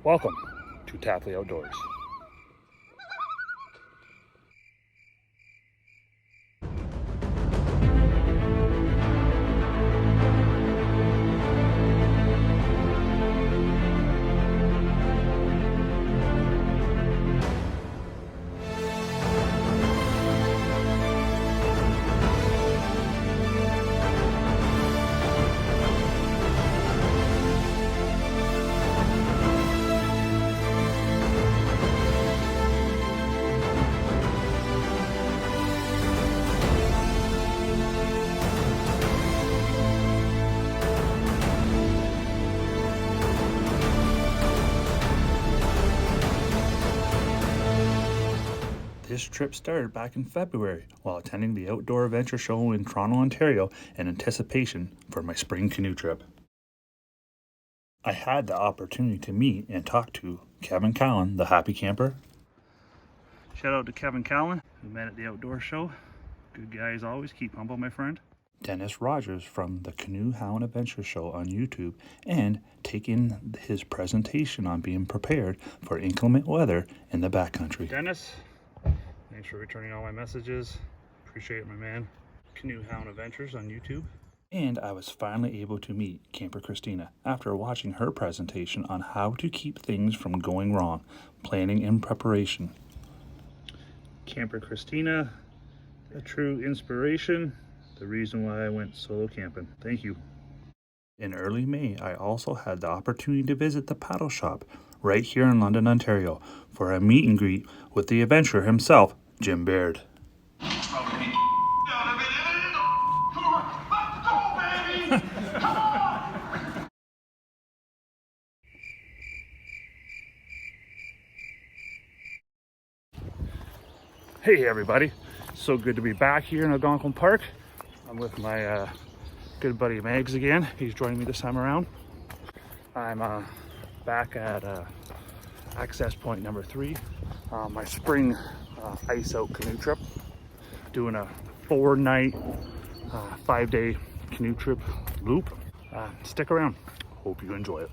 Welcome to Taplay Outdoors. This trip started back in February while attending the Outdoor Adventure Show in Toronto, Ontario in anticipation for my spring canoe trip. I had the opportunity to meet and talk to Kevin Callan, the happy camper. Shout out to Kevin Callan, we met at the outdoor show. Good guy as always, keep humble my friend. Dennis Rogers from the Canoe Hound Adventure Show on YouTube, and taking his presentation on being prepared for inclement weather in the backcountry. Dennis, thanks for returning all my messages. Appreciate it, my man. Canoe Hound Adventures on YouTube. And I was finally able to meet Camper Christina after watching her presentation on how to keep things from going wrong, planning and preparation. Camper Christina, a true inspiration, the reason why I went solo camping. Thank you. In early May, I also had the opportunity to visit the paddle shop right here in London, Ontario, for a meet and greet with the adventurer himself, Jim Baird. Hey everybody, so good to be back here in Algonquin Park. I'm with my good buddy Mags again. He's joining me this time around. I'm back at access point number 3, my spring ice out canoe trip. Doing a 4-night, 5-day canoe trip loop. Stick around, hope you enjoy it.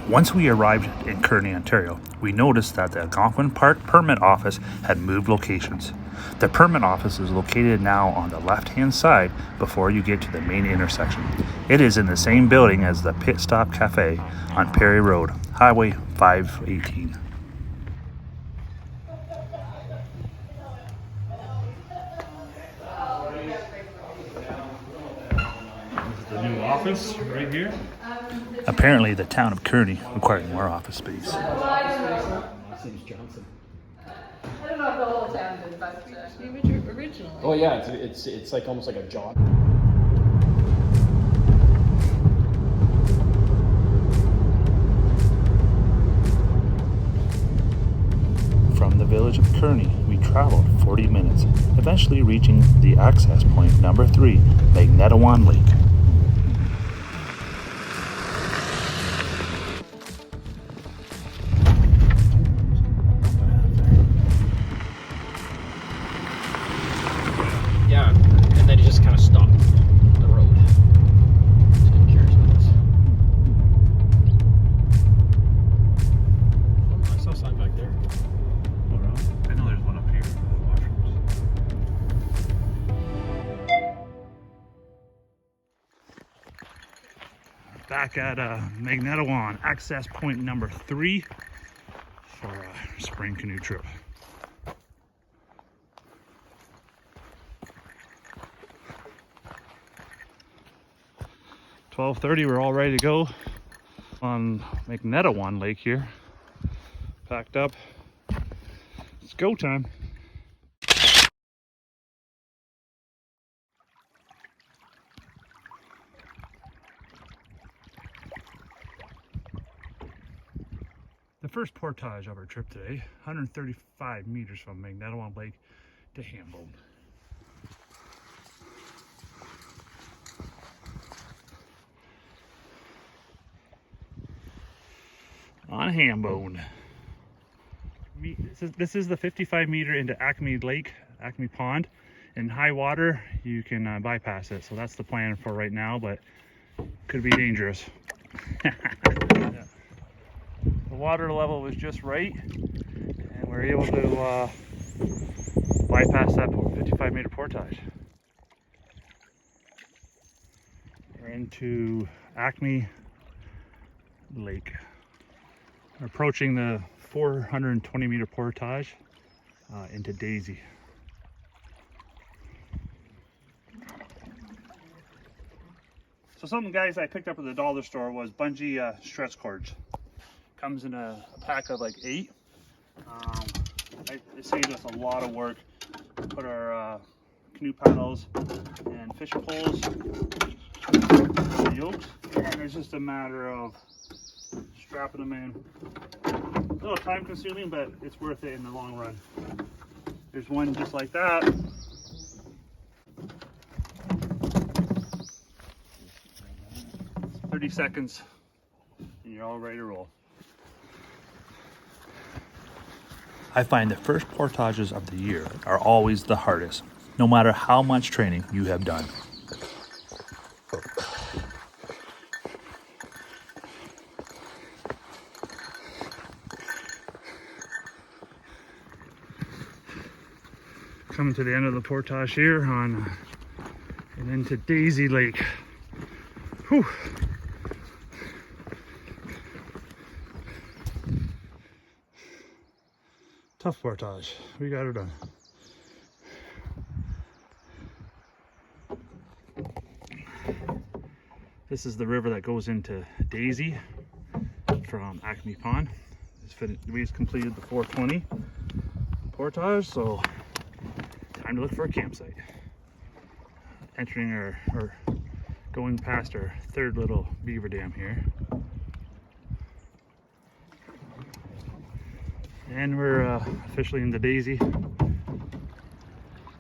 Once we arrived in Kearney, Ontario, we noticed that the Algonquin Park permit office had moved locations. The permit office is located now on the left-hand side before you get to the main intersection. It is in the same building as the Pit Stop Cafe on Perry Road, Highway 518. This is the new office right here. Apparently, the town of Kearney required more office space. I don't know if the whole town did, but originally. Oh yeah, it's like almost like a job. From the village of Kearney, we traveled 40 minutes, eventually reaching the access point number 3, Magnetewan Lake. Yeah, and then it just kind of stopped the road. So I'm curious about this. Oh, I saw something back there. Oh, really? I know there's one up here. Back at Magnetawan, access point number 3 for a spring canoe trip. .30, we're all ready to go on Magnetewan Lake here. Packed up. It's go time. The first portage of our trip today, 135 meters from Magnetewan Lake to Hambone. On Hambone. This is the 55 meter into Acme Lake, Acme Pond. In high water, you can bypass it. So that's the plan for right now, but could be dangerous. Yeah. The water level was just right, and we're able to bypass that 55-meter portage. We're into Acme Lake. We're approaching the 420-meter portage into Daisy. So some guys I picked up at the dollar store was bungee stretch cords. Comes in a pack of like 8. It saved us a lot of work. Put our canoe paddles and fishing poles on the yokes, and it's just a matter of strapping them in. A little time consuming, but it's worth it in the long run. There's one just like that. It's 30 seconds and you're all ready to roll. I find the first portages of the year are always the hardest, no matter how much training you have done. Coming to the end of the portage here and into Daisy Lake. Whew. Tough portage. We got her done. This is the river that goes into Daisy from Acme Pond. We just completed the 420 portage, so time to look for a campsite. Entering or going past our third little beaver dam here. And we're officially into Daisy.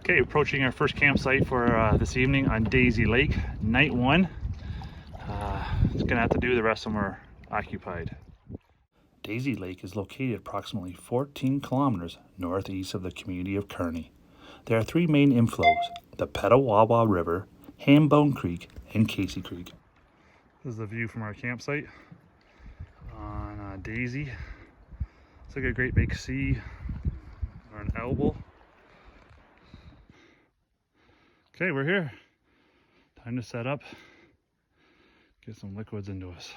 Okay, approaching our first campsite for this evening on Daisy Lake, night 1. It's gonna have to do, the rest of them are occupied. Daisy Lake is located approximately 14 kilometers northeast of the community of Kearney. There are 3 main inflows: the Petawawa River, Hambone Creek, and Casey Creek. This is the view from our campsite on Daisy. It's like a great big sea or an elbow. Okay, we're here. Time to set up, get some liquids into us.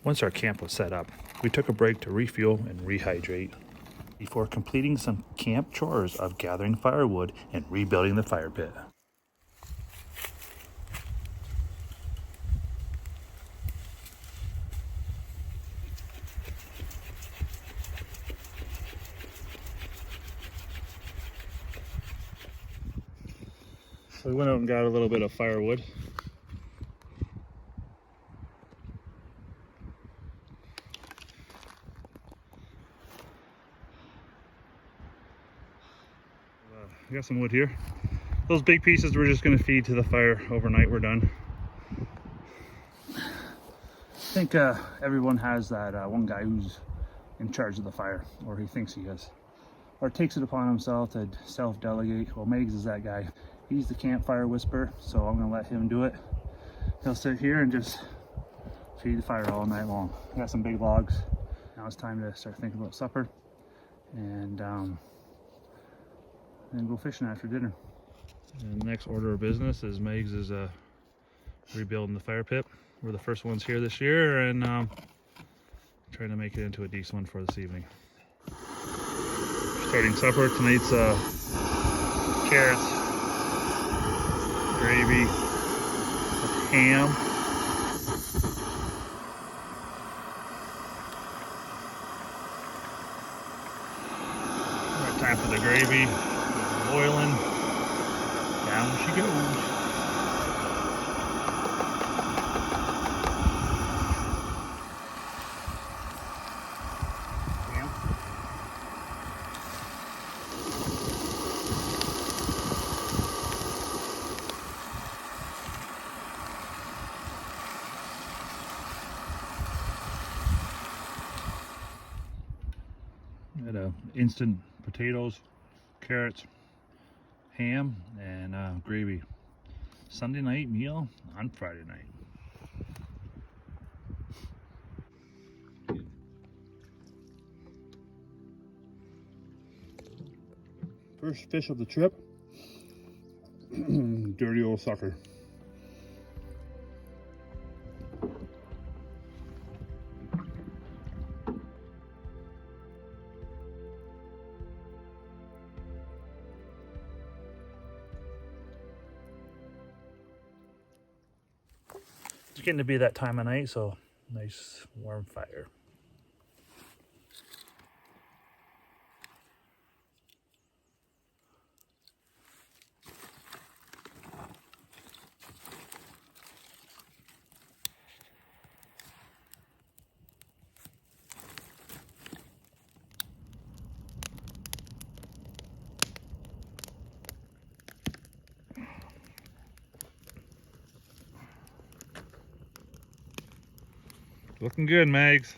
Once our camp was set up, we took a break to refuel and rehydrate before completing some camp chores of gathering firewood and rebuilding the fire pit. So we went out and got a little bit of firewood. I got some wood here. Those big pieces we're just going to feed to the fire overnight. We're done. I think everyone has that one guy who's in charge of the fire, or he thinks he is, or takes it upon himself to self-delegate. Well, Megs is that guy. He's the campfire whisperer, so I'm going to let him do it. He'll sit here and just feed the fire all night long. I got some big logs. Now it's time to start thinking about supper and go fishing after dinner. And the next order of business is Megs is rebuilding the fire pit. We're the first ones here this year, and trying to make it into a decent one for this evening. Starting supper tonight's carrots, gravy, with ham. Time for the gravy. Boiling. Down she goes. Had instant potatoes, carrots, ham, and gravy. Sunday night meal on Friday night. First fish of the trip. Dirty old sucker. It's getting to be that time of night, so nice warm fire. Looking good, Mags.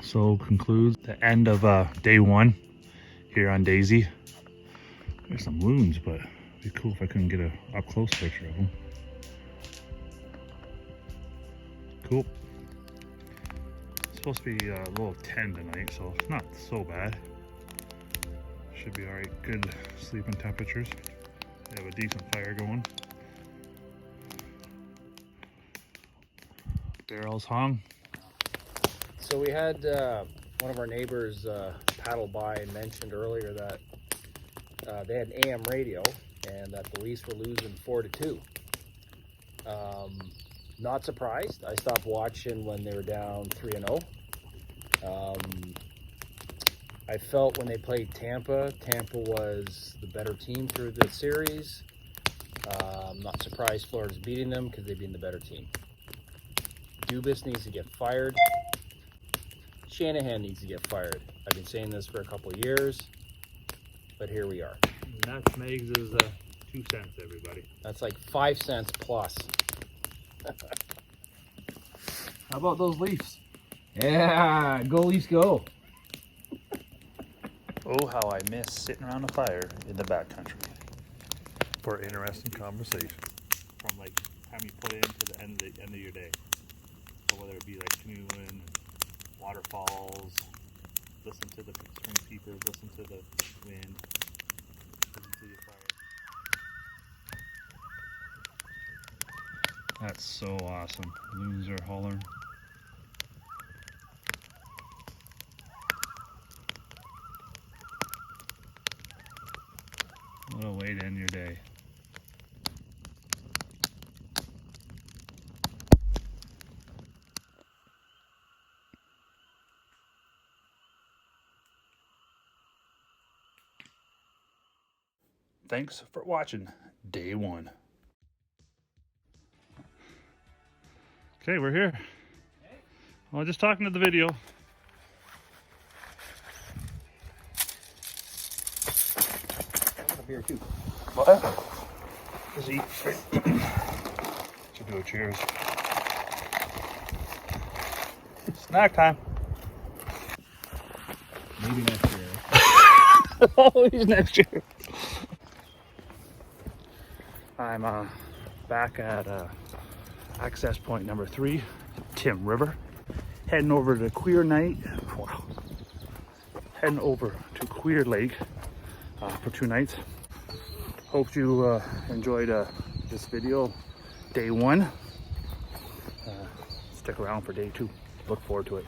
So concludes the end of day one here on Daisy. There's some loons, but it'd be cool if I couldn't get a up close picture of them. Cool. It's supposed to be a little 10 tonight, so it's not so bad. Should be alright. Good sleeping temperatures. We have a decent fire going. Barrels hung. So we had one of our neighbors paddle by and mentioned earlier that they had an AM radio and that the Leafs were losing 4-2. Not surprised. I stopped watching when they were down 3-0. I felt when they played Tampa was the better team through the series. I'm not surprised Florida's beating them because they've been the better team. Dubas needs to get fired. Shanahan needs to get fired. I've been saying this for a couple of years, but here we are. And that's Megs' 2 cents, everybody. That's like 5 cents plus. How about those Leafs? Yeah, go Leafs, go. Oh, how I miss sitting around a fire in the backcountry for interesting conversation. From like time you put in to the end of your day. So whether it be like canoeing, waterfalls, listen to the spring peepers, listen to the wind, listen to your fire. That's so awesome. Loons are hollering. What a way to end your day. Thanks for watching day one. Okay, we're here. Well, just talking to the video. Beer too. What? Just eat straight. Should do a cheers. Snack time. Maybe next year. Always next year. I'm back at access point number 3, Tim River. Heading over to Queer Night. Wow. Heading over to Queer Lake for 2 nights. Hope you enjoyed this video, day 1. Stick around for day 2. Look forward to it.